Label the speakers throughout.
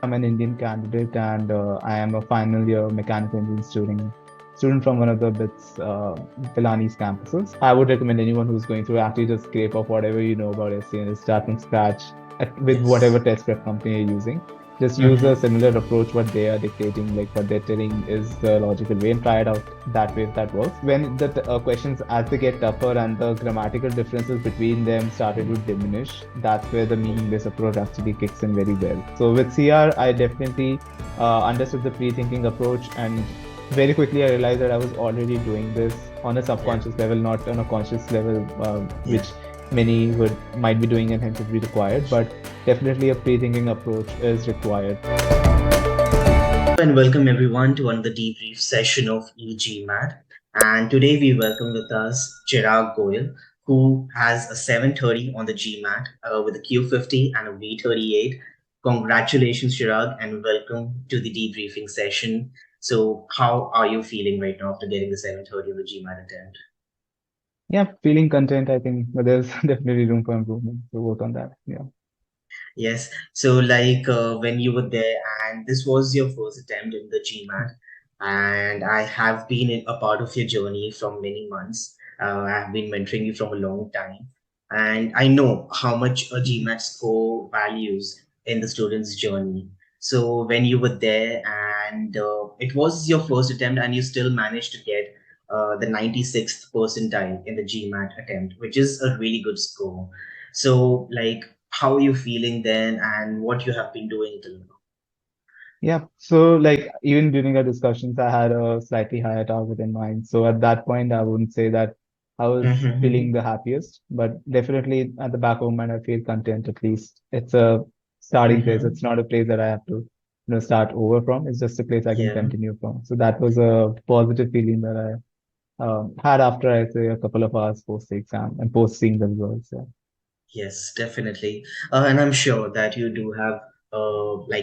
Speaker 1: I'm an Indian candidate and I am a final year mechanical engineering student from one of the BITS Pilani's campuses. I would recommend anyone who's going through actually just scrape off whatever you know about SC and start from scratch with whatever
Speaker 2: Yes.
Speaker 1: test prep company you're using. Just use a
Speaker 2: Mm-hmm.
Speaker 1: similar approach, what they are dictating, like what they're telling is the logical way, and try it out that way if that works. When the questions, as they get tougher and the grammatical differences between them started to diminish, that's where the meaning-based approach actually kicks in very well. So with CR, I definitely understood the pre-thinking approach, and very quickly I realized that I was already doing this on a
Speaker 2: Yeah.
Speaker 1: subconscious level, not on a conscious level,
Speaker 2: Yeah.
Speaker 1: which many would might be doing and hence would be required. But definitely a pre-thinking approach is required.
Speaker 2: And welcome everyone to another debrief session of e-GMAT. And today we welcome with us Chirag Goyal, who has a 730 on the GMAT with a Q50 and a V38. Congratulations, Chirag, and welcome to the debriefing session. So, how are you feeling right now after getting the 730 on the GMAT attempt?
Speaker 1: Yeah, feeling content, I think, but there's definitely room for improvement. So work on that. Yeah.
Speaker 2: Yes. So, when you were there, and this was your first attempt in the GMAT, and I have been a part of your journey from many months. I have been mentoring you from a long time, and I know how much a
Speaker 1: Mhm.
Speaker 2: GMAT score values in the student's journey. So, when you were there, and it was your first attempt, and you still managed to get the 96th percentile in the GMAT attempt, which is a really good score. So, how are you feeling then and what you have been doing till now?
Speaker 1: Yeah. So like even during our discussions, I had a slightly higher target in mind. So at that point, I wouldn't say that I was feeling
Speaker 2: Mm-hmm.
Speaker 1: the happiest, but definitely at the back of my mind, I feel content at least. It's a starting place.
Speaker 2: Mm-hmm.
Speaker 1: It's not a place that I have to, start over from. It's just a place I can
Speaker 2: Yeah.
Speaker 1: continue from. So that was a positive feeling that I had after I say a couple of hours post the exam and post seeing the results. Yeah.
Speaker 2: Yes, definitely. And I'm sure that you do have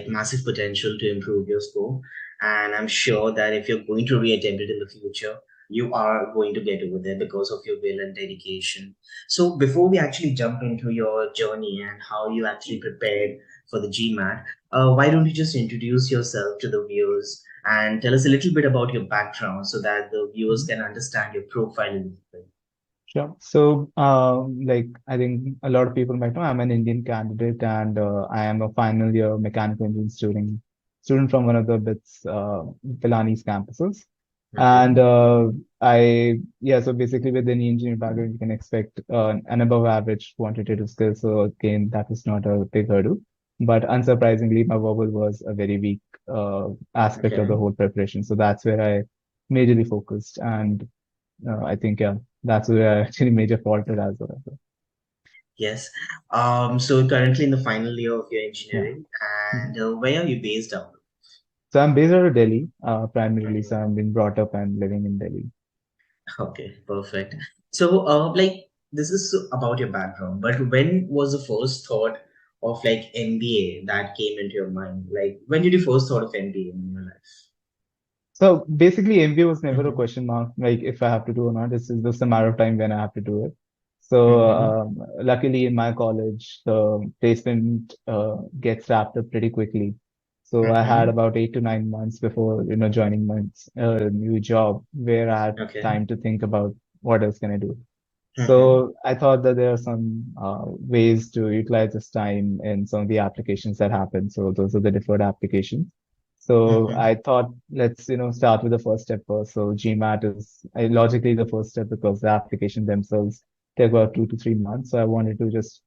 Speaker 2: massive potential to improve your score. And I'm sure that if you're going to reattempt it in the future, you are going to get over there because of your will and dedication. So before we actually jump into your journey and how you actually prepared for the GMAT, why don't you just introduce yourself to the viewers and tell us a little bit about your background so that the viewers can understand your profile a little bit.
Speaker 1: Sure. So, like, I think a lot of people might know I'm an Indian candidate and I am a final year mechanical engineering student from one of the BITS Pilani's campuses. And
Speaker 2: Mm-hmm.
Speaker 1: yeah, so basically with any engineering background, you can expect an above average quantitative skill. So again, that is not a big hurdle. But unsurprisingly, my verbal was a very weak aspect of
Speaker 2: Okay.
Speaker 1: the whole preparation. So that's where I majorly focused. And I think, yeah, that's where I actually major faulted as well. So,
Speaker 2: Yes. So currently in the final year of your
Speaker 1: yeah.
Speaker 2: engineering,
Speaker 1: Mhm.
Speaker 2: and where are you based out of?
Speaker 1: So I'm based out of Delhi, primarily. So
Speaker 2: Mhm.
Speaker 1: I've been brought up and living in Delhi.
Speaker 2: Okay, perfect. So, this is about your background, but when was the first thought of like MBA that came into your mind? Like, when did you first thought of MBA in your life?
Speaker 1: So basically, MBA was never a
Speaker 2: Mm-hmm.
Speaker 1: question mark, like if I have to do or not. It's just a matter of time when I have to do it. So
Speaker 2: Mm-hmm.
Speaker 1: luckily, in my college, the placement gets wrapped up pretty quickly. So I had
Speaker 2: Mm-hmm.
Speaker 1: about 8 to 9 months before joining my new job, where I had
Speaker 2: Okay.
Speaker 1: time to think about what else can I do.
Speaker 2: Mm-hmm.
Speaker 1: So I thought that there are some ways to utilize this time in some of the applications that happen. So those are the deferred applications. So
Speaker 2: Mm-hmm.
Speaker 1: I thought let's start with the first step first. So GMAT is logically the first step because the application themselves take about 2 to 3 months. So I wanted to just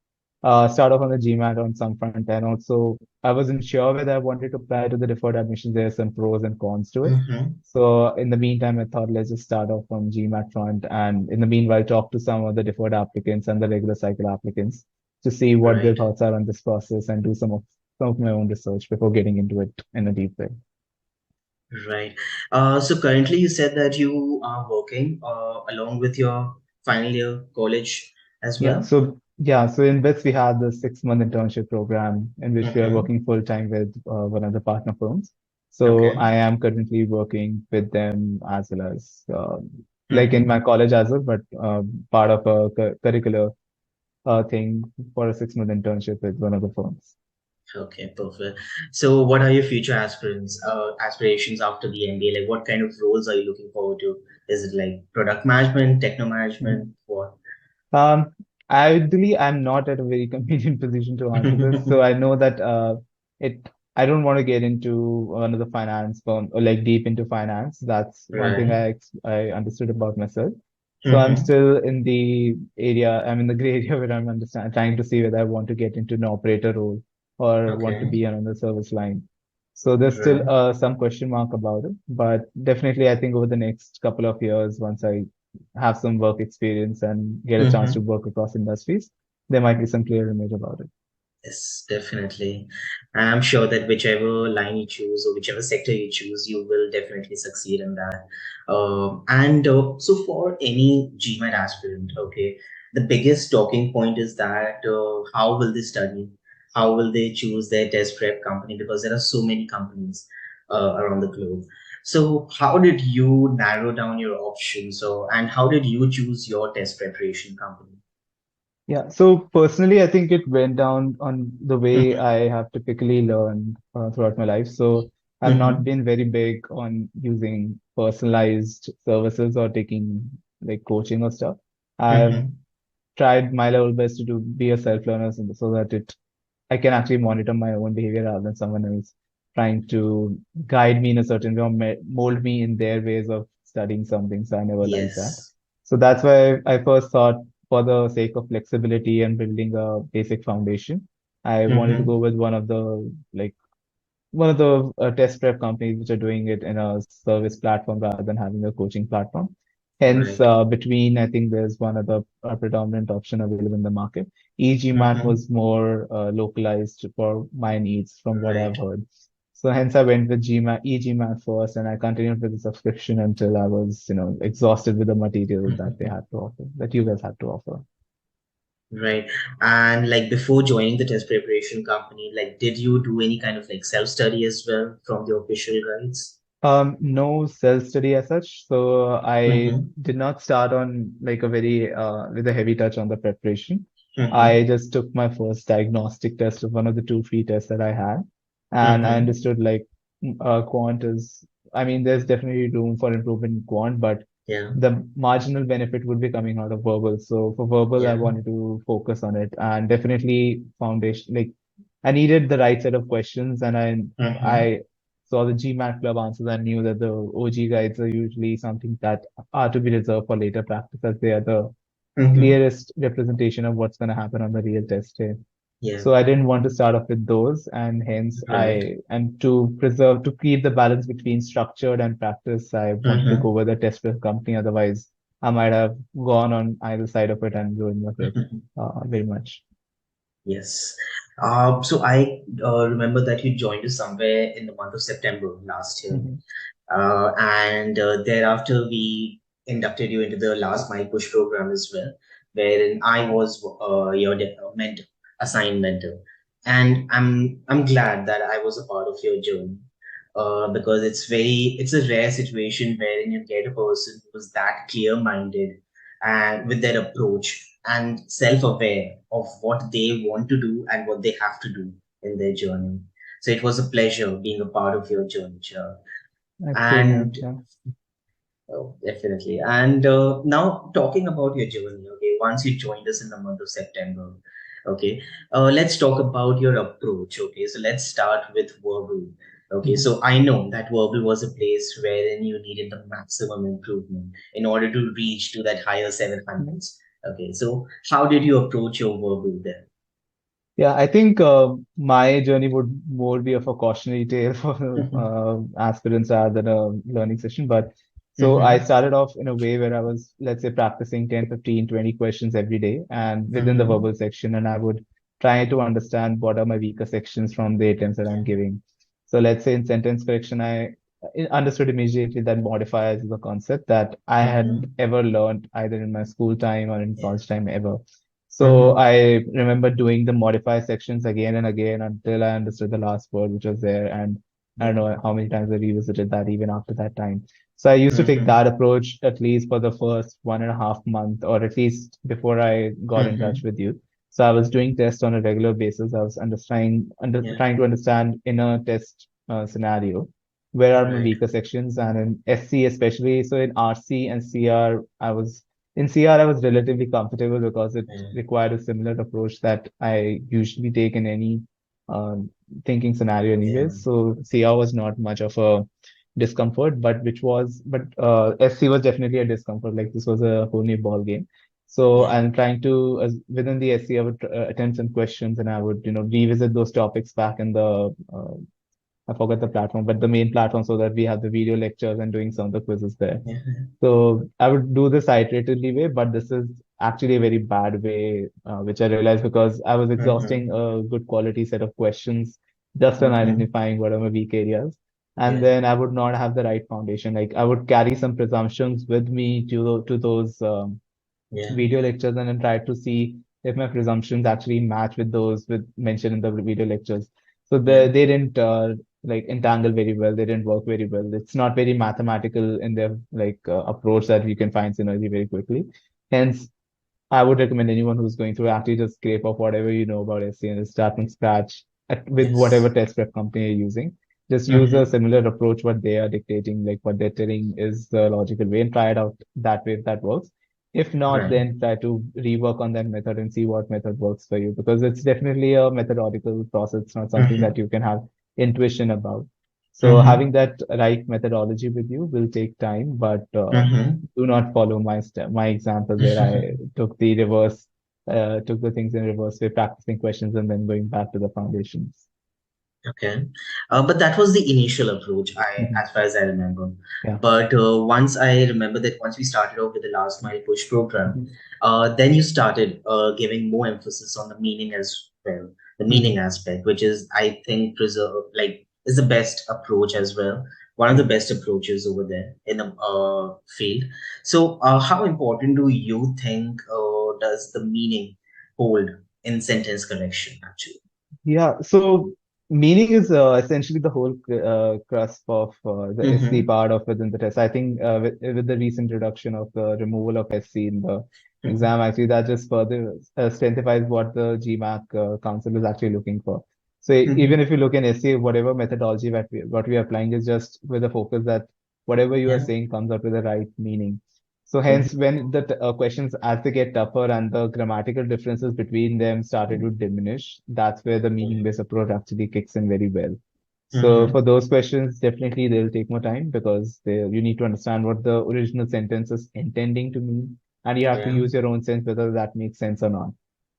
Speaker 1: start off on the GMAT on some front, and also I wasn't sure whether I wanted to apply to the deferred admissions. There are some pros and cons to it.
Speaker 2: Mm-hmm.
Speaker 1: So in the meantime, I thought let's just start off from GMAT front, and in the meanwhile, talk to some of the deferred applicants and the regular cycle applicants to see what their
Speaker 2: Right.
Speaker 1: thoughts are on this process and do some of my own research before getting into it in a deep way.
Speaker 2: Right. So currently you said that you are working along with your final year college as
Speaker 1: Yeah.
Speaker 2: well.
Speaker 1: So in BITS we have the 6 month internship program in which we are
Speaker 2: Mm-hmm.
Speaker 1: working full time with one of the partner firms. So
Speaker 2: Okay.
Speaker 1: I am currently working with them as well as like in my
Speaker 2: Mm-hmm.
Speaker 1: college as well, but part of a curricular thing for a 6 month internship with one of the firms.
Speaker 2: Okay, perfect. So, what are your future aspirations after the MBA? Like, what kind of roles are you looking forward to? Is it like product management, techno management, what?
Speaker 1: Um, Ideally, I'm not at a very convenient position to answer this. So I know that it. I don't want to get into another finance firm or like deep into finance. That's one thing
Speaker 2: Right.
Speaker 1: I understood about myself. So I'm
Speaker 2: Mm-hmm.
Speaker 1: still in the area. I'm in the gray area where trying to see whether I want to get into an operator role or want to
Speaker 2: Okay.
Speaker 1: be on the service line. So there's still
Speaker 2: Right.
Speaker 1: some question mark about it, but definitely I think over the next couple of years, once I have some work experience and get a chance to
Speaker 2: Mm-hmm.
Speaker 1: work across industries, there might be some clear image about it.
Speaker 2: Yes, definitely. And I'm sure that whichever line you choose or whichever sector you choose, you will definitely succeed in that. And so, for any GMAT aspirant, okay, the biggest talking point is that how will they study? How will they choose their test prep company? Because there are so many companies around the globe. So, how did you narrow down your options? So, and how did you choose your test preparation company?
Speaker 1: Yeah, so personally, I think it went down on the way
Speaker 2: Mm-hmm.
Speaker 1: I have typically learned throughout my life. So I've not
Speaker 2: Mm-hmm.
Speaker 1: been very big on using personalized services or taking like coaching or stuff. I've
Speaker 2: Mm-hmm.
Speaker 1: tried my level best to be a self-learner so that I can actually monitor my own behavior rather than someone else trying to guide me in a certain way or mold me in their ways of studying something. So I never liked that.
Speaker 2: Yes.
Speaker 1: So that's why I first thought, for the sake of flexibility and building a basic foundation, I wanted to
Speaker 2: Mm-hmm.
Speaker 1: go with one of the test prep companies which are doing it in a service platform rather than having a coaching platform. Hence,
Speaker 2: Right.
Speaker 1: between, I think there's one other predominant option available in the market. e-GMAT
Speaker 2: Mm-hmm.
Speaker 1: was more localized for my needs from what I've
Speaker 2: Right.
Speaker 1: heard. So hence I went with GMAT, e-GMAT first, and I continued with the subscription until I was, exhausted with the material that they had to offer, that you guys had to offer.
Speaker 2: Right. And like before joining the test preparation company, like did you do any kind of like self-study as well from the official guides?
Speaker 1: No self-study as such. So I
Speaker 2: Mm-hmm.
Speaker 1: did not start on like a very with a heavy touch on the preparation.
Speaker 2: Mm-hmm.
Speaker 1: I just took my first diagnostic test of one of the two free tests that I had, and I
Speaker 2: Mm-hmm.
Speaker 1: understood like quant is. I mean, there's definitely room for improvement in quant, but
Speaker 2: Yeah.
Speaker 1: the marginal benefit would be coming out of verbal. So for verbal, I
Speaker 2: Yeah.
Speaker 1: wanted to focus on it, and definitely foundation. Like I needed the right set of questions, and
Speaker 2: Mm-hmm.
Speaker 1: I saw the GMAT club answers and knew that the OG guides are usually something that are to be reserved for later practice as they are the
Speaker 2: Mm-hmm.
Speaker 1: clearest representation of what's going to happen on the real test day.
Speaker 2: Yeah.
Speaker 1: So I didn't want to start off with those, and hence
Speaker 2: Right.
Speaker 1: and to keep the balance between structured and practice, I wanted to
Speaker 2: Mm-hmm.
Speaker 1: go with a test prep company. Otherwise, I might have gone on either side of it and ruined my prep very much.
Speaker 2: Yes. So I remember that you joined us somewhere in the month of September last year.
Speaker 1: Mhm.
Speaker 2: And thereafter we inducted you into the last mile push program as well, wherein I was your mentor, assigned mentor, and I'm glad that I was a part of your journey, because it's a rare situation wherein you get a person who is that clear minded and with their approach and self aware of what they want to do and what they have to do in their journey. So it was a pleasure being a part of your journey, Chirag.
Speaker 1: Same here.
Speaker 2: And
Speaker 1: Yeah.
Speaker 2: oh, definitely. And now talking about your journey, okay, once you joined us in the month of September, okay, let's talk about your approach, okay. So let's start with verbal. Okay,
Speaker 1: Mhm.
Speaker 2: so I know that verbal was a place wherein you needed the maximum improvement in order to reach to that higher 700s. Okay, so how did you approach your verbal then?
Speaker 1: Yeah, I think my journey would more be of a cautionary tale for aspirants rather than a learning session. But so I
Speaker 2: Mm-hmm.
Speaker 1: started off in a way where I was, let's say, practicing 10, 15, 20 questions every day and within the
Speaker 2: Mm-hmm.
Speaker 1: verbal section. And I would try to understand what are my weaker sections from the attempts that I'm giving. So let's say in sentence correction, I understood immediately that modifiers is a concept that I hadn't
Speaker 2: Mm-hmm.
Speaker 1: ever learned either in my school time or in
Speaker 2: Yeah.
Speaker 1: college time ever. So
Speaker 2: Mm-hmm.
Speaker 1: I remember doing the modify sections again and again until I understood the last word which was there. And I
Speaker 2: Yeah.
Speaker 1: don't know how many times I revisited that even after that time. So I used to take
Speaker 2: Mm-hmm.
Speaker 1: that approach at least for the first 1.5 month, or at least before I got in touch
Speaker 2: Mm-hmm.
Speaker 1: with you. So I was doing tests on a regular basis. I was
Speaker 2: Yeah.
Speaker 1: trying to understand in a test scenario where are my
Speaker 2: Right.
Speaker 1: weaker sections, and in SC especially. So in RC and CR, in CR I was relatively comfortable because it
Speaker 2: Yeah.
Speaker 1: required a similar approach that I usually take in any um, thinking scenario,
Speaker 2: Yeah.
Speaker 1: anyways. So CR was not much of a discomfort, but SC was definitely a discomfort. Like this was a whole new ball game. So
Speaker 2: Yeah.
Speaker 1: I'm trying to, within the SC, I would attempt some questions and I would, revisit those topics back in I forgot the platform, but the main platform so that we have the video lectures and doing some of the quizzes there.
Speaker 2: Yeah.
Speaker 1: So I would do this iteratively way, but this is actually a very bad way, which I realized because I was
Speaker 2: Mm-hmm.
Speaker 1: exhausting a good quality set of questions just on
Speaker 2: Mm-hmm.
Speaker 1: identifying what are my weak areas. And
Speaker 2: Yeah.
Speaker 1: then I would not have the right foundation. Like I would carry some presumptions with me to those
Speaker 2: Yeah.
Speaker 1: video lectures and then try to see if my presumptions actually match with those with mentioned in the video lectures. So
Speaker 2: Yeah.
Speaker 1: they didn't like entangle very well. They didn't work very well. It's not very mathematical in their approach that you can find synergy very quickly. Hence, I would recommend anyone who's going through actually just scrape off whatever you know about SC and start from scratch with whatever
Speaker 2: Yes.
Speaker 1: test prep company you're using. Just use a
Speaker 2: Mm-hmm.
Speaker 1: similar approach, what they are dictating, like what they're telling is the logical way and try it out that way if that works. If not,
Speaker 2: Right.
Speaker 1: then try to rework on that method and see what method works for you because it's definitely a methodological process. It's not something
Speaker 2: Mm-hmm.
Speaker 1: that you can have intuition about. So
Speaker 2: Mm-hmm.
Speaker 1: having that right methodology with you will take time, but
Speaker 2: Mm-hmm.
Speaker 1: do not follow my example where I took the things in reverse way, practicing questions and then going back to the foundations.
Speaker 2: Okay. But that was the initial approach,
Speaker 1: Mhm.
Speaker 2: as far as I remember.
Speaker 1: Yeah.
Speaker 2: But once I remember that once we started off with the last mile push program,
Speaker 1: Mhm.
Speaker 2: then you started giving more emphasis on the meaning as well, the meaning
Speaker 1: Mhm.
Speaker 2: aspect, which is, I think, is the best approach as well. One of the
Speaker 1: Yeah.
Speaker 2: best approaches over there in the field. So, how important do you think does the meaning hold in sentence correction, actually?
Speaker 1: Yeah, so meaning is essentially the whole crust of the SC
Speaker 2: Mm-hmm.
Speaker 1: part of within the test. I think with the recent introduction of the removal of SC in the exam, actually that just further strengthens what the GMAT council is actually looking for. So even
Speaker 2: Mm-hmm.
Speaker 1: if you look in SC, whatever methodology that what we are applying is just with the focus that whatever you are
Speaker 2: Yeah.
Speaker 1: saying comes up with the right meaning. So
Speaker 2: Mhm.
Speaker 1: hence, when the questions as they get tougher and the grammatical differences between them started to diminish, that's where the meaning-based approach actually kicks in very well. So
Speaker 2: Mhm.
Speaker 1: for those questions, definitely they'll take more time because you need to understand what the original sentence is intending to mean, and you have to
Speaker 2: Yeah.
Speaker 1: use your own sense whether that makes sense or not.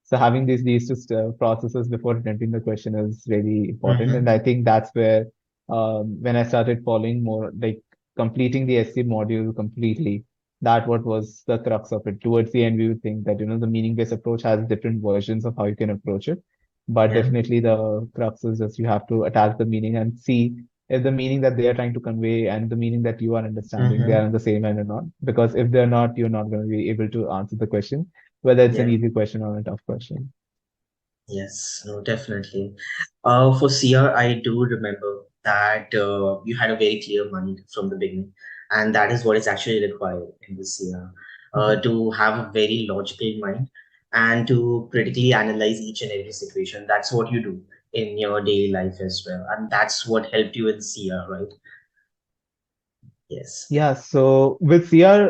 Speaker 1: So having these two processes before attempting the question is really important, and
Speaker 2: Mhm.
Speaker 1: I think that's where when I started following more like completing the SC module completely, that what was the crux of it. Towards the end, we would think that the meaning-based approach has different versions of how you can approach it, but
Speaker 2: Yeah.
Speaker 1: definitely the crux is just you have to attach the meaning and see if the meaning that they are trying to convey and the meaning that you are understanding, they are
Speaker 2: Mhm.
Speaker 1: on the same end or not. Because if they're not, you're not going to be able to answer the question, whether it's an
Speaker 2: Yeah.
Speaker 1: easy question or a tough question.
Speaker 2: Yes. No, definitely. For CR, I do remember that you had a very clear mind from the beginning, and that is what is actually required in the CR.
Speaker 1: Mhm.
Speaker 2: To have a very logical mind and to critically analyze each and every situation. That's what you do in your daily life as well, and that's what helped you in CR, right? Yes.
Speaker 1: Yeah, so with CR,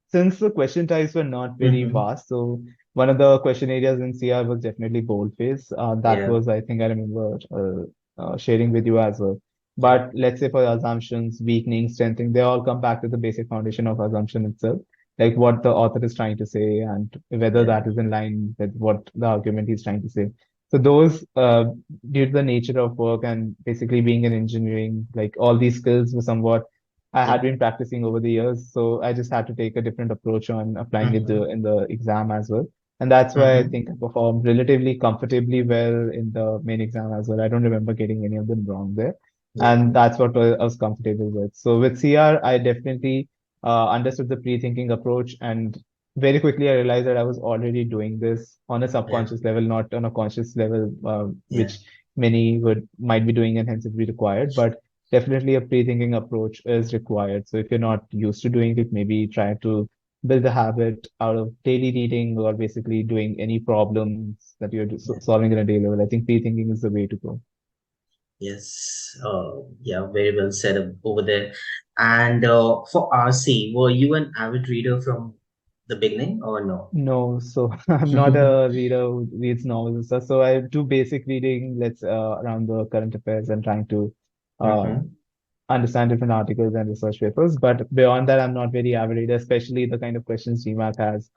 Speaker 1: since the question types were not very
Speaker 2: Mm-hmm.
Speaker 1: vast, so one of the question areas in CR was definitely boldface. That
Speaker 2: Yeah.
Speaker 1: was, I think, I remember sharing with you as well.
Speaker 2: Yeah.
Speaker 1: But let's say for assumptions, weakening, strengthening, they all come back to the basic foundation of assumption itself, like what the author is trying to say and whether
Speaker 2: Yeah.
Speaker 1: that is in line with what the argument he's trying to say. So those, due to the nature of work and basically being in engineering, like all these skills were somewhat I had
Speaker 2: Yeah.
Speaker 1: been practicing over the years, so I just had to take a different approach on applying it
Speaker 2: Mm-hmm.
Speaker 1: in the exam as well. And that's why I
Speaker 2: Mm-hmm.
Speaker 1: think I performed relatively comfortably well in the main exam as well. I don't remember getting any of them wrong there.
Speaker 2: Yeah.
Speaker 1: And that's what I was comfortable with. So with CR, I definitely understood the pre-thinking approach and very quickly I realized that I was already doing this on a
Speaker 2: Yeah.
Speaker 1: subconscious level, not on a conscious level,
Speaker 2: Yeah.
Speaker 1: which many would might be doing and hence it would be required. But definitely a pre-thinking approach is required. So if you're not used to doing it, maybe try to build a habit out of daily reading or basically doing any problems that you're
Speaker 2: Yeah.
Speaker 1: solving in a daily level. I think pre-thinking is the way to go.
Speaker 2: Yes. Yeah, very well said over there. And for RC, were you an avid reader from the beginning or no?
Speaker 1: No, so I'm not a reader who reads novels and stuff. So I do basic reading, around the current affairs and trying to uh,
Speaker 2: Mm-hmm.
Speaker 1: understand different articles and research papers. But beyond that, I'm not very avid reader, especially the kind of questions GMAT has,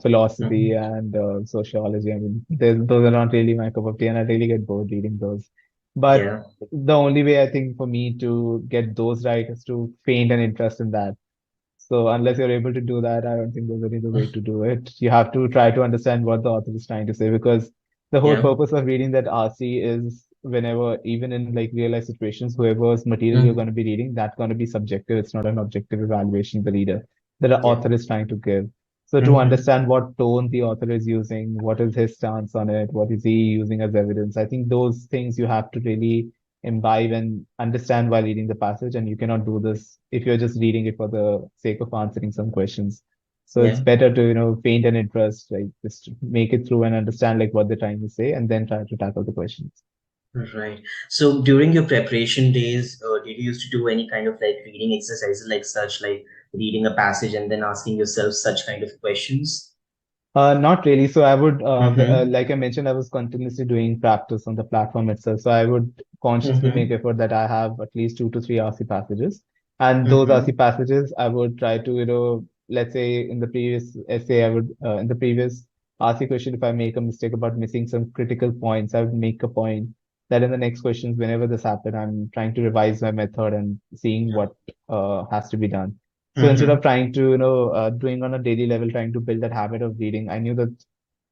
Speaker 1: philosophy
Speaker 2: Mm-hmm.
Speaker 1: and sociology. I mean, those are not really my cup of tea, and I really get bored reading those. But
Speaker 2: Yeah.
Speaker 1: the only way I think for me to get those right is to feign an interest in that. So unless you're able to do that, I don't think there's any other way to do it. You have to try to understand what the author is trying to say because the whole
Speaker 2: Yeah.
Speaker 1: purpose of reading that RC is whenever, even in like real life situations, whoever's material you're
Speaker 2: Mm.
Speaker 1: going to be reading, that's going to be subjective. It's not an objective evaluation the reader that the
Speaker 2: Yeah.
Speaker 1: author is trying to give. So to
Speaker 2: Mm-hmm.
Speaker 1: understand what tone the author is using, what is his stance on it, what is he using as evidence, I think those things you have to really imbibe and understand while reading the passage. And you cannot do this if you're just reading it for the sake of answering some questions. So it's
Speaker 2: Yeah.
Speaker 1: better to, paint an interest, like just make it through and understand like what they're trying to say and then try to tackle the questions.
Speaker 2: Right. So during your preparation days, did you used to do any kind of like reading exercises like such, like reading a passage and then asking yourself such kind of questions?
Speaker 1: Not really. So I would,
Speaker 2: Mm-hmm.
Speaker 1: like I mentioned, I was continuously doing practice on the platform itself. So I would consciously make
Speaker 2: Mm-hmm.
Speaker 1: effort that I have at least 2 to 3 RC passages. And those RC
Speaker 2: Mm-hmm.
Speaker 1: passages, I would try to, let's say in the previous essay, in the previous RC question, if I make a mistake about missing some critical points, I would make a point that in the next questions, whenever this happens, I'm trying to revise my method and seeing
Speaker 2: Yeah.
Speaker 1: what has to be done. So instead of
Speaker 2: Mm-hmm.
Speaker 1: trying to, doing on a daily level, trying to build that habit of reading, I knew that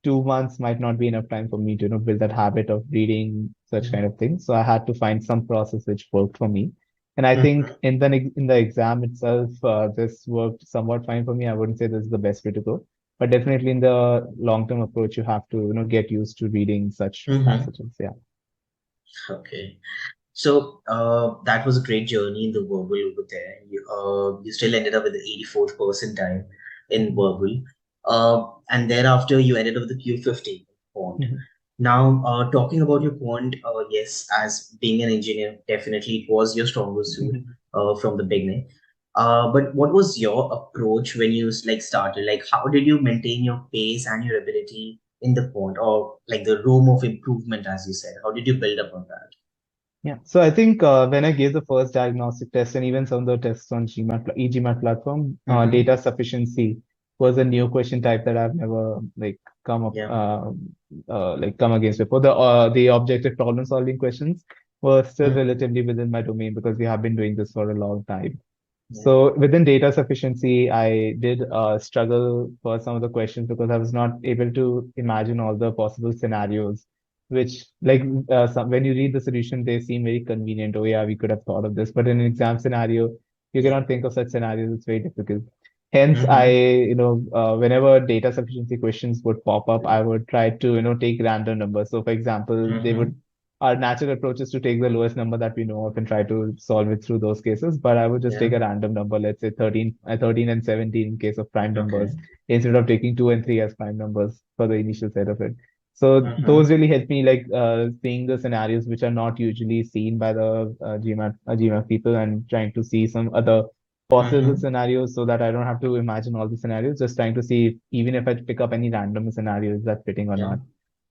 Speaker 1: 2 months might not be enough time for me to, build that habit of reading such kind of things. So I had to find some process which worked for me. And I think
Speaker 2: Mm-hmm.
Speaker 1: in the exam itself, this worked somewhat fine for me. I wouldn't say this is the best way to go, but definitely in the long-term approach, you have to, get used to reading such
Speaker 2: Mm-hmm.
Speaker 1: passages. Yeah.
Speaker 2: Okay. So that was a great journey in the verbal over there. You still ended up with the 84th percentile in
Speaker 1: Mhm.
Speaker 2: verbal. And thereafter, you ended up with the Q50 quant.
Speaker 1: Mhm.
Speaker 2: Now, talking about your quant, yes, as being an engineer, definitely it was your stronger suit
Speaker 1: Mhm.
Speaker 2: from the beginning. But what was your approach when you like started? Like, how did you maintain your pace and your ability in the quant, or like the room of improvement, as you said? How did you build up on that?
Speaker 1: Yeah. So I think when I gave the first diagnostic test and even some of the tests on e-GMAT platform,
Speaker 2: Mm-hmm.
Speaker 1: data sufficiency was a new question type that I've never come up
Speaker 2: Yeah.
Speaker 1: come against before. The objective problem solving questions were still
Speaker 2: Mm-hmm.
Speaker 1: relatively within my domain because we have been doing this for a long time.
Speaker 2: Yeah.
Speaker 1: So within data sufficiency, I did struggle for some of the questions because I was not able to imagine all the possible scenarios, which when you read the solution, they seem very convenient. Oh yeah, we could have thought of this, but in an exam scenario, you
Speaker 2: Yeah.
Speaker 1: cannot think of such scenarios. It's very difficult. Hence,
Speaker 2: Mm-hmm.
Speaker 1: whenever data sufficiency questions would pop up, I would try to, take random numbers. So, for example,
Speaker 2: Mm-hmm.
Speaker 1: our natural approach is to take the lowest number that we know of and try to solve it through those cases. But I would just
Speaker 2: Yeah.
Speaker 1: take a random number, let's say 13 and 17 in case of prime
Speaker 2: Okay.
Speaker 1: numbers, instead of taking 2 and 3 as prime numbers for the initial set of it. So those
Speaker 2: Mm-hmm.
Speaker 1: really help me seeing the scenarios which are not usually seen by the GMAT people and trying to see some other possible
Speaker 2: Mm-hmm.
Speaker 1: scenarios so that I don't have to imagine all the scenarios, just trying to see if, even if I pick up any random scenarios that's fitting or
Speaker 2: Yeah.
Speaker 1: not.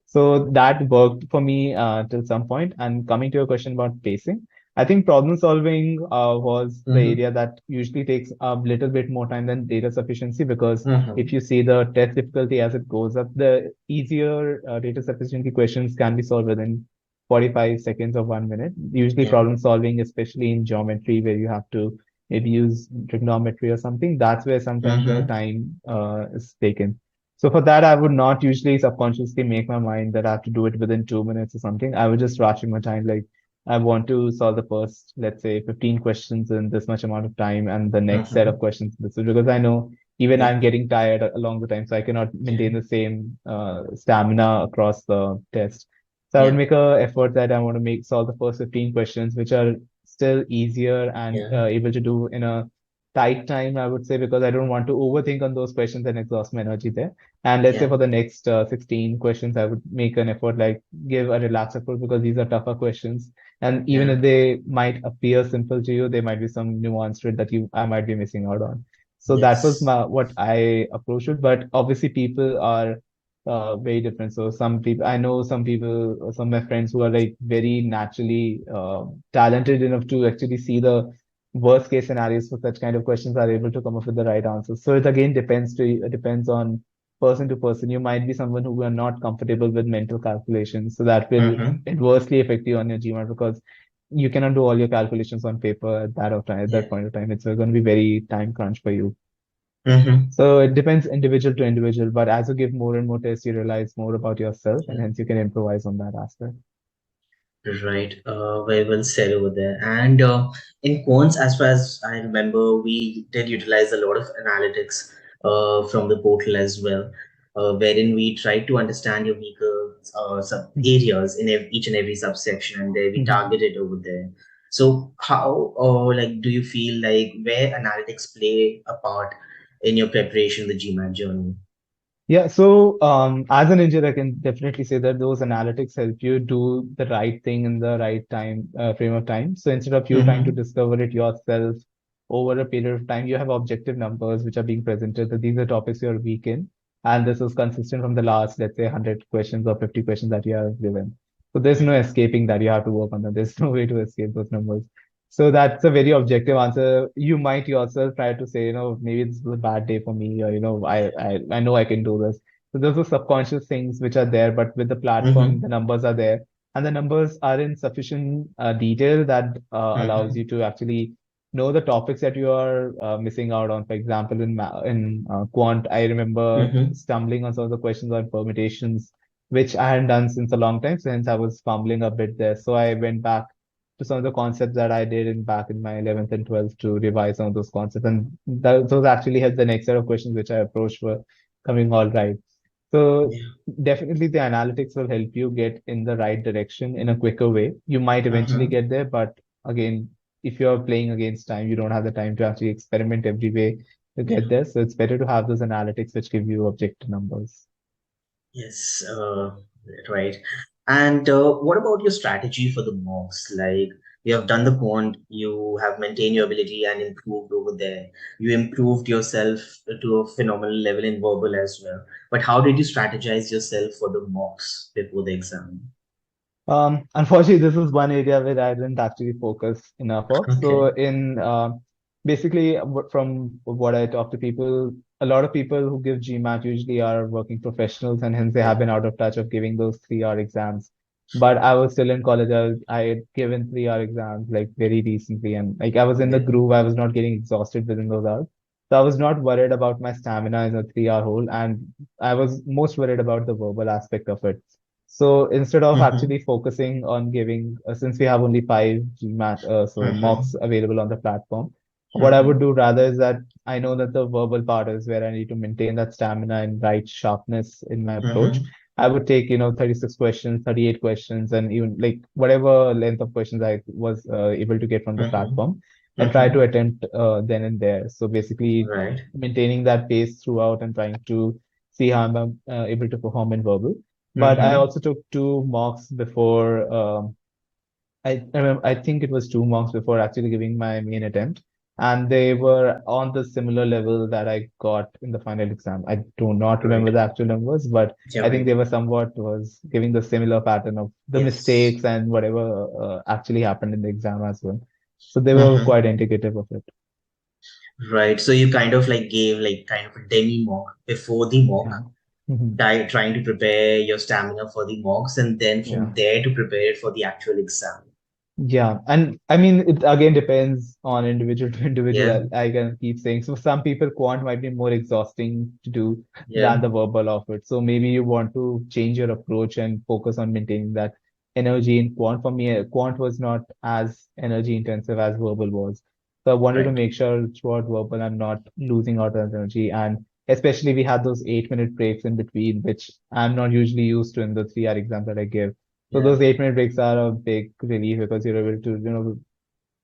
Speaker 1: So that worked for me till some point. And coming to your question about pacing, I think problem solving was the
Speaker 2: Mm-hmm.
Speaker 1: area that usually takes a little bit more time than data sufficiency because if
Speaker 2: Mm-hmm.
Speaker 1: you see the test difficulty as it goes up, the easier data sufficiency questions can be solved within 45 seconds or 1 minute. Usually
Speaker 2: Yeah.
Speaker 1: problem solving, especially in geometry where you have to maybe use trigonometry or something, that's where sometimes the
Speaker 2: Mm-hmm.
Speaker 1: time is taken. So for that, I would not usually subconsciously make my mind that I have to do it within 2 minutes or something. I would just ration my time. Like I want to solve the first, let's say, 15 questions in this much amount of time, and the next set of
Speaker 2: Mm-hmm.
Speaker 1: questions this is because I know even
Speaker 2: Yeah.
Speaker 1: I'm getting tired along the time, so I cannot
Speaker 2: Yeah.
Speaker 1: maintain the same stamina across the test. So I would
Speaker 2: Yeah.
Speaker 1: make a effort that I want to make solve the first 15 questions, which are still easier and
Speaker 2: Yeah.
Speaker 1: able to do in a tight time, I would say, because I don't want to overthink on those questions and exhaust my energy there. And let's say
Speaker 2: Yeah.
Speaker 1: for the next 16 questions, I would make an effort, like give a relaxed approach because these are tougher questions. And even
Speaker 2: Yeah.
Speaker 1: if they might appear simple to you, there might be some nuance to it that I might be missing out on. So that was
Speaker 2: Yes.
Speaker 1: my what I approached it. But obviously, people are very different. So some people, I know some people, some of my friends who are like very naturally talented enough to actually see the worst case scenarios for such kind of questions, are able to come up with the right answers. So it again depends on person to person. You might be someone who are not comfortable with mental calculations, so that will
Speaker 2: Mm-hmm.
Speaker 1: adversely affect you on your GMAT because you cannot do all your calculations on paper at that
Speaker 2: Yeah.
Speaker 1: point of time. It's going to be very time crunch for you.
Speaker 2: Mm-hmm.
Speaker 1: So it depends individual to individual, but as you give more and more tests, you realize more about yourself, and
Speaker 2: Yeah.
Speaker 1: hence you can improvise on that aspect.
Speaker 2: Right, very well said over there. And in quants, as far as I remember, we did utilize a lot of analytics from the portal as well, wherein we tried to understand your weaker sub areas in each and every subsection, and then we targeted over there. So, how like do you feel like where analytics play a part in your preparation, the GMAT journey?
Speaker 1: Yeah, so as an engineer, I can definitely say that those analytics help you do the right thing in the right time frame of time. So instead of you trying to
Speaker 2: Mm-hmm.
Speaker 1: discover it yourself over a period of time, you have objective numbers which are being presented. That these are topics you're weak in, and this is consistent from the last, let's say, 100 questions or 50 questions that you have given. So there's no escaping that. You have to work on that. There's no way to escape those numbers. So that's a very objective answer. You might yourself try to say, maybe this is a bad day for me, or I know I can do this. So those are subconscious things which are there, but with the platform,
Speaker 2: Mm-hmm.
Speaker 1: the numbers are there, and the numbers are in sufficient detail that allows
Speaker 2: Mm-hmm.
Speaker 1: you to actually know the topics that you are missing out on. For example, in quant, I remember
Speaker 2: Mm-hmm.
Speaker 1: stumbling on some of the questions on permutations, which I hadn't done since a long time, since I was fumbling a bit there. So I went back to some of the concepts that I did back in my 11th and 12th to revise some of those concepts. And those actually helped the next set of questions which I approached were coming all right. So
Speaker 2: Yeah.
Speaker 1: definitely the analytics will help you get in the right direction in a quicker way. You might eventually
Speaker 2: Mm-hmm.
Speaker 1: get there, but again, if you're playing against time, you don't have the time to actually experiment every way to
Speaker 2: Yeah.
Speaker 1: get there. So it's better to have those analytics which give you objective numbers.
Speaker 2: Yes, right. And what about your strategy for the mocks? Like you have done the quant, you have maintained your ability and improved over there. You improved yourself to a phenomenal level in verbal as well. But how did you strategize yourself for the mocks before the exam?
Speaker 1: Unfortunately, this is one area where I didn't actually focus enough of. So,
Speaker 2: Okay.
Speaker 1: in basically, from what I talk to people, a lot of people who give GMAT usually are working professionals, and hence they have
Speaker 2: Yeah.
Speaker 1: been out of touch of giving those 3 hour exams. But I was still in college. I had given 3 hour exams like very recently, and like I was in the
Speaker 2: Yeah.
Speaker 1: groove. I was not getting exhausted within those hours. So I was not worried about my stamina in a 3 hour hole, and I was most worried about the verbal aspect of it. So instead of
Speaker 2: Mm-hmm.
Speaker 1: actually focusing on giving, since we have only 5 GMAT, so
Speaker 2: Mm-hmm.
Speaker 1: mocks available on the platform, what I would
Speaker 2: Mm-hmm.
Speaker 1: do rather is that I know that the verbal part is where I need to maintain that stamina and right sharpness in my approach.
Speaker 2: Mm-hmm.
Speaker 1: I would take, 36 questions, 38 questions, and even like whatever length of questions I was able to get from the
Speaker 2: Mm-hmm.
Speaker 1: platform and try to
Speaker 2: Mm-hmm.
Speaker 1: attempt then and there. So basically
Speaker 2: Right.
Speaker 1: maintaining that pace throughout and trying to see how I'm able to perform in verbal. But I
Speaker 2: Mm-hmm.
Speaker 1: also took 2 mocks before. I remember, I think it was 2 mocks before actually giving my main attempt, and they were on the similar level that I got in the final exam. I do not
Speaker 2: Right.
Speaker 1: remember the actual numbers, but
Speaker 2: Yeah,
Speaker 1: I think
Speaker 2: right.
Speaker 1: they were somewhat was giving the similar pattern of the
Speaker 2: Yes.
Speaker 1: mistakes and whatever actually happened in the exam as well. So they were
Speaker 2: Mm-hmm.
Speaker 1: quite indicative of it.
Speaker 2: Right. So you kind of like gave like kind of a demi mock before the mock,
Speaker 1: Yeah.
Speaker 2: trying to prepare your stamina for the mocks, and then from
Speaker 1: Yeah.
Speaker 2: there to prepare it for the actual exam.
Speaker 1: Yeah, and I mean, it again depends on individual to
Speaker 2: Yeah.
Speaker 1: individual. I can keep saying. So some people quant might be more exhausting to do than
Speaker 2: Yeah.
Speaker 1: the verbal of it. So maybe you want to change your approach and focus on maintaining that energy in quant. For me, quant was not as energy intensive as verbal was. So I wanted to
Speaker 2: Right.
Speaker 1: make sure throughout verbal I'm not losing out on energy. And especially we had those 8 minute breaks in between, which I'm not usually used to in the 3 hour exam that I give. So
Speaker 2: Yeah.
Speaker 1: those 8 minute breaks are a big relief because you're able to,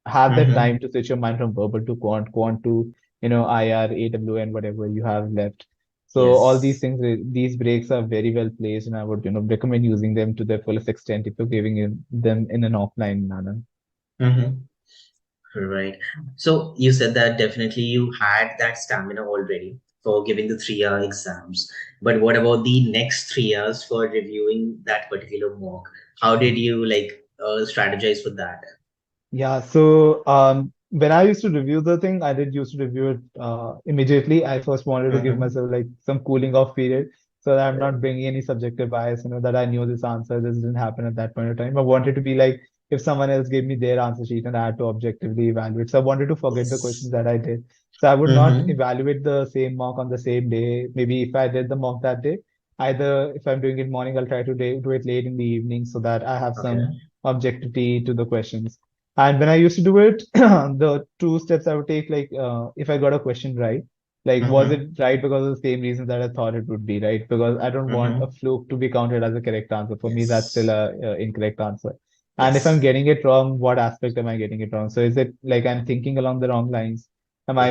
Speaker 1: have that
Speaker 2: Mm-hmm.
Speaker 1: time to switch your mind from verbal to quant, quant to, IR, AWN, whatever you have left. So all these
Speaker 2: Yes.
Speaker 1: things, these breaks are very well placed, and I would, recommend using them to their fullest extent if you're giving them in an offline manner.
Speaker 2: Mm-hmm. Right. So you said that definitely you had that stamina already for giving the 3 hour exams. But what about the next 3 hours for reviewing that particular mock? How did you strategize for that?
Speaker 1: Yeah, so when I used to review the thing, I did used to review it immediately. I first wanted to give
Speaker 2: Mm-hmm.
Speaker 1: myself like some cooling off period so that I'm not bringing any subjective bias, that I knew this answer, this didn't happen at that point of time. I wanted to be like if someone else gave me their answer sheet and I had to objectively evaluate. So I wanted to forget the questions
Speaker 2: Yes.
Speaker 1: that I did. So I would not
Speaker 2: Mm-hmm.
Speaker 1: evaluate the same mock on the same day. Maybe if I did the mock that day, either if I'm doing it morning, I'll try to do it late in the evening so that I have some
Speaker 2: Okay.
Speaker 1: objectivity to the questions. And when I used to do it, the two steps I would take, like if I got a question right, like was
Speaker 2: Mm-hmm.
Speaker 1: it right because of the same reason that I thought it would be, right? Because I don't want a
Speaker 2: Mm-hmm.
Speaker 1: fluke to be counted as a correct answer. For me, that's still
Speaker 2: Yes.
Speaker 1: a incorrect answer. And if I'm
Speaker 2: Yes.
Speaker 1: getting it wrong, what aspect am I getting it wrong? So is it like I'm thinking along the wrong lines? Am I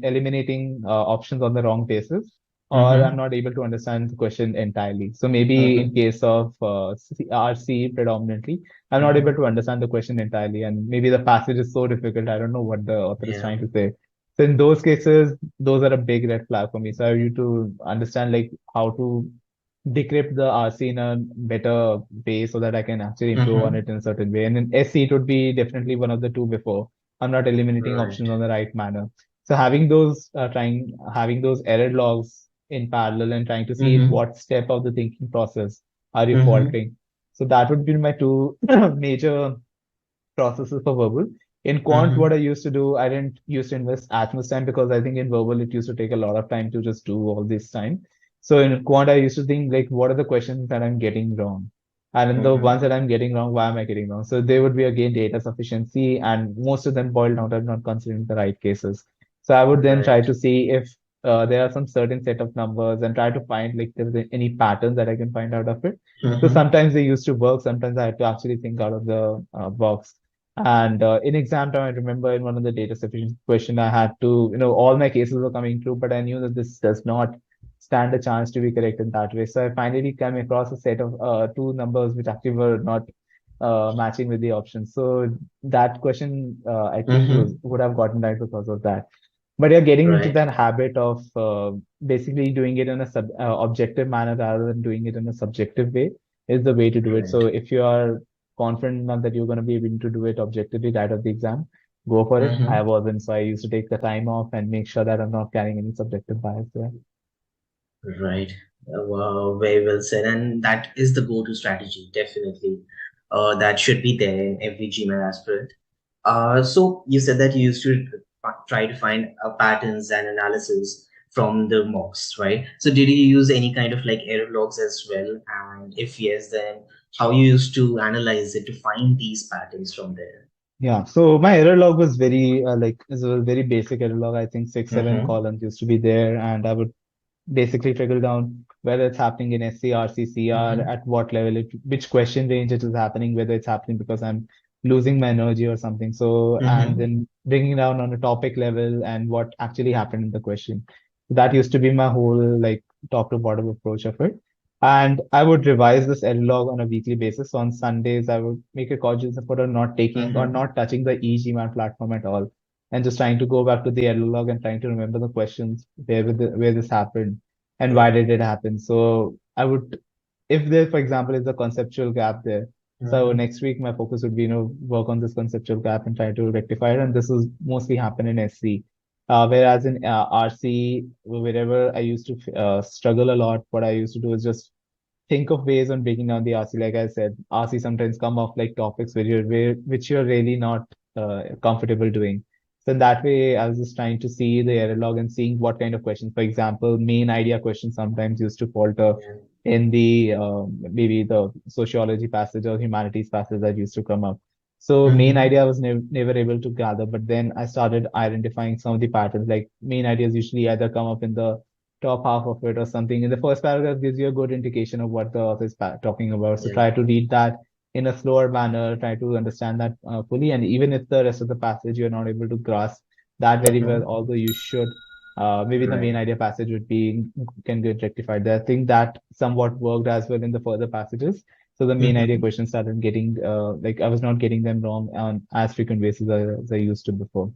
Speaker 1: eliminating options on the wrong basis? Or I'm
Speaker 2: Mm-hmm.
Speaker 1: not able to understand the question entirely. So maybe in
Speaker 2: Mm-hmm.
Speaker 1: case of RC predominantly, I'm not able
Speaker 2: Mm-hmm.
Speaker 1: to understand the question entirely, and maybe the passage is so difficult. I don't know what the author is
Speaker 2: Yeah.
Speaker 1: trying to say. So in those cases, those are a big red flag for me. So I need to understand like how to decrypt the RC in a better way so that I can actually improve on
Speaker 2: Mm-hmm.
Speaker 1: it in a certain way. And in SC, it would be definitely one of the two before. I'm not eliminating
Speaker 2: Right.
Speaker 1: options on the right manner. So having those error logs in parallel and trying to see at
Speaker 2: Mm-hmm.
Speaker 1: what step of the thinking process are you
Speaker 2: Mm-hmm.
Speaker 1: faltering. So that would be my two major processes for verbal. In quant, what
Speaker 2: Mm-hmm.
Speaker 1: I used to do, I didn't used to invest as much time because I think in verbal it used to take a lot of time to just do all this time. So in quant, I used to think like, what are the questions that I'm getting wrong? And in the ones
Speaker 2: Mm-hmm.
Speaker 1: that I'm getting wrong, why am I getting wrong? So they would be again data sufficiency, and most of them boiled down to not considering the right cases. So I would then try
Speaker 2: Right.
Speaker 1: to see if there are some certain set of numbers and try to find like if there's any patterns that I can find out of it. So
Speaker 2: Mm-hmm.
Speaker 1: sometimes they used to work, sometimes I had to actually think out of the box. And in exam time, I remember in one of the data sufficiency question, I had to, all my cases were coming true, but I knew that this does not stand a chance to be correct in that way. So I finally came across a set of two numbers which actually were not matching with the options. So that question, I think,
Speaker 2: Mm-hmm.
Speaker 1: would have gotten right because of that. But you're getting into
Speaker 2: Right.
Speaker 1: that habit of basically doing it in a objective manner rather than doing it in a subjective way is the way to do it.
Speaker 2: Right.
Speaker 1: So if you are confident enough that you're going to be able to do it objectively right at the exam, go for it. I
Speaker 2: Mm-hmm.
Speaker 1: wasn't, so I used to take the time off and make sure that I'm not carrying any subjective bias there.
Speaker 2: Right. Wow, very well said. And that is the go-to strategy, definitely. That should be there in every GMAT aspirant. So you said that you used to try to find patterns and analysis from the mocks, right? So did you use any kind of like error logs as well? And if yes, then how you used to analyze it to find these patterns from there?
Speaker 1: Yeah, so my error log was very it was a very basic error log. I think six, seven
Speaker 2: Mm-hmm.
Speaker 1: columns used to be there, and I would basically trickle down whether it's happening in SCR, CCR,
Speaker 2: Mm-hmm.
Speaker 1: at what level, which question range it is happening, whether it's happening because I'm losing my energy or something. So, and
Speaker 2: Mm-hmm.
Speaker 1: then bringing it down on a topic level and what actually happened in the question. That used to be my whole like top to bottom approach of it. And I would revise this error log on a weekly basis. So on Sundays, I would make a conscious effort of not taking or
Speaker 2: Mm-hmm.
Speaker 1: not touching the e-GMAT platform at all and just trying to go back to the error log and trying to remember the questions where this happened and why did it happen. So I would, if there, for example, is a conceptual gap there. So
Speaker 2: Mm-hmm.
Speaker 1: next week my focus would be, work on this conceptual gap and try to rectify it. And this is mostly happen in SC. Whereas in RC, wherever I used to struggle a lot, what I used to do is just think of ways on breaking down the RC. Like I said, RC sometimes come off like topics which you're really not comfortable doing. So in that way, I was just trying to see the error log and seeing what kind of questions. For example, main idea questions sometimes used to falter
Speaker 2: Yeah.
Speaker 1: in the maybe the sociology passage or humanities passage that used to come up. So main
Speaker 2: Mm-hmm.
Speaker 1: idea I was never able to gather, but then I started identifying some of the patterns. Like main ideas usually either come up in the top half of it or something. In the first paragraph gives you a good indication of what the author is talking about. So
Speaker 2: Yeah.
Speaker 1: try to read that in a slower manner, try to understand that fully. And even if the rest of the passage you're not able to grasp that very well,
Speaker 2: Mm-hmm.
Speaker 1: although you should, maybe the main
Speaker 2: Right.
Speaker 1: idea passage would be can get rectified there. I think that somewhat worked as well in the further passages. So the main idea
Speaker 2: Mm-hmm.
Speaker 1: questions started getting like I was not getting them wrong on as frequent basis as I used to before.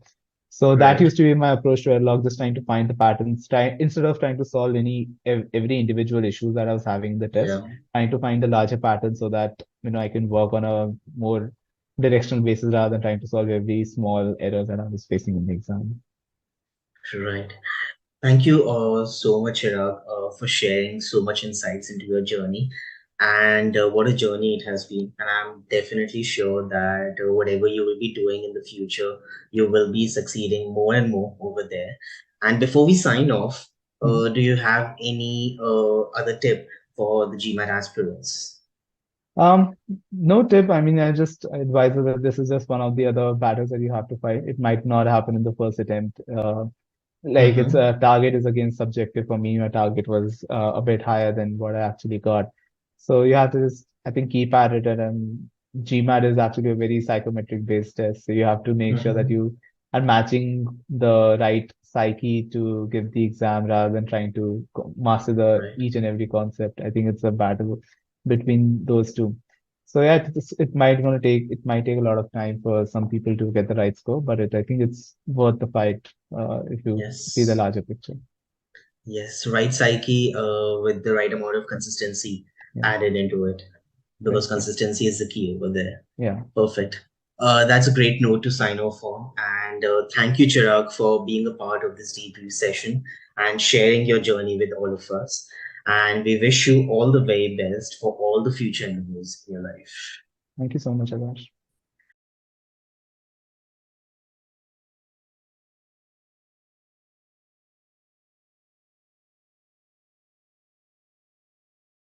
Speaker 1: So that
Speaker 2: Right.
Speaker 1: used to be my approach to log, just trying to find the patterns, try instead of trying to solve every individual issue that I was having in the test,
Speaker 2: Yeah.
Speaker 1: trying to find the larger pattern so that I can work on a more directional basis rather than trying to solve every small error that I was facing in the exam.
Speaker 2: Right. Thank you so much, Chirag, for sharing so much insights into your journey. And what a journey it has been. And I'm definitely sure that whatever you will be doing in the future, you will be succeeding more and more over there. And before we sign off,
Speaker 1: Mhm.
Speaker 2: do you have any other tip for the GMAT aspirants?
Speaker 1: Um, no tip. I mean, I just advise you that this is just one of the other battles that you have to fight. It might not happen in the first attempt. Like it's
Speaker 2: Mm-hmm.
Speaker 1: a target is again subjective for me. My target was a bit higher than what I actually got. So you have to just, I think, keep at it. And GMAT is actually a very psychometric based test. So you have to make sure that
Speaker 2: Mm-hmm.
Speaker 1: you are matching the right psyche to give the exam rather than trying to master the
Speaker 2: Right.
Speaker 1: each and every concept. I think it's a battle between those two. So yeah, it might take a lot of time for some people to get the right score, but I think it's worth the fight if you see the
Speaker 2: Yes.
Speaker 1: larger picture.
Speaker 2: Yes. Right psyche with the right amount of consistency
Speaker 1: Yeah,
Speaker 2: added into it,
Speaker 1: right.
Speaker 2: because
Speaker 1: Yeah,
Speaker 2: consistency is the key over there.
Speaker 1: yeah.
Speaker 2: Perfect. That's a great note to sign off for. And thank you, Chirag, for being a part of this debrief session and sharing your journey with all of us. And we wish you all the very best for all the future endeavors in your life.
Speaker 1: Thank you so much, Akash.